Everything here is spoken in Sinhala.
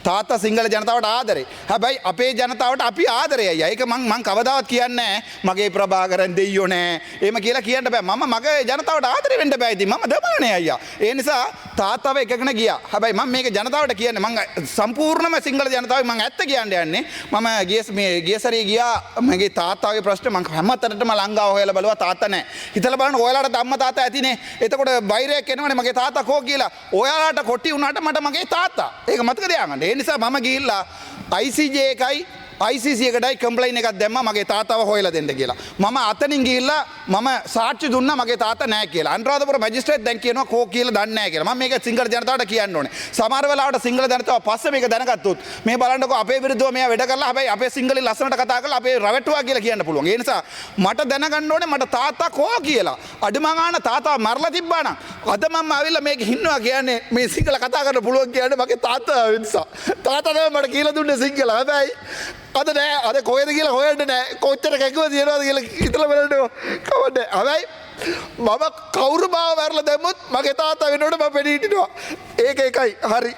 තාත්තා සිංහල ජනතාවට ආදරේ. හැබැයි අපේ ජනතාවට අපි ආදරේ අයියා. ඒක මං කවදාවත් කියන්නේ නැහැ. මගේ ප්‍රභාකරන් දෙයියෝ නෑ. එහෙම කියලා කියන්න බෑ. මම මගේ ජනතාවට ආදරේ වෙන්න බෑ. ඉතින් මම දමනනේ අයියා. ඒ නිසා තාත්තව එකගෙන ගියා. හැබැයි මම මේක ජනතාවට කියන්නේ මං සම්පූර්ණම සිංහල ජනතාවයි මං ඇත්ත කියන්න යන්නේ. මම ගිය සැරේ ගියා මගේ තාත්තාගේ ප්‍රශ්න මං හැමතැනටම ලංගාව හොයලා බලුවා තාත්තා නෑ. හිතලා බලන්න ඔයාලට අම්මා තාත්තා ඇතිනේ. එතකොට වෛරයක් එනවනේ මගේ තාත්තා කෝ කියලා. ඔයාලට කොටි වුණාට මට මගේ තාත්තා. ඒක මතක තියාගන්න. ඒ නිසා මම ගිහිල්ලා ICJ එකයි ICC එකටයි කම්ප්ලයින් එකක් දැම්මා මගේ තාත්තව හොයලා දෙන්න කියලා. මම අතනින් ගිහිල්ලා මම සාක්ෂි දුන්නා මගේ තාත්තා නෑ කියලා. අනුරාධපුර මැජිස්ට්‍රේට් දැන් කියනවා කෝ කියලා දන්නේ නෑ කියලා. මම මේක සිංහල ජනතාවට කියන්න ඕනේ. සමහර වෙලාවට සිංහල ජනතාව පස්සේ මේක දැනගත්තොත් මේ බලන්නකෝ අපේ විරුද්ධව මෙයා වැඩ කරලා හැබැයි අපේ සිංහලෙන් ලස්සනට කතා කරලා අපේ රවට්ටුවා කියලා කියන්න පුළුවන්. ඒ නිසා මට දැනගන්න ඕනේ මට තාත්තා කෝ කියලා. අඩුමගාන තාත්තා මරලා තිබ්බා නම් අද මම ආවිල්ලා මේක හින්නවා කියන්නේ මේ සිංහල කතා කරන්න පුළුවන් කියන්නේ මගේ තාත්තා නිසා. තාත්තා තමයි මට කියලා දුන්නේ සිංහල. හැබැයි අද නෑ අද කොහෙද කියලා හොයන්න නෑ කොච්චර කැකුව තියනවද කියලා හිතලා බලන්න කවන්නේ. හැබැයි මම කවුරු මාව මරලා දැම්මොත් මගේ තාත්තා වෙනකොට මම පෙනී හිටිනවා. ඒක එකයි හරි.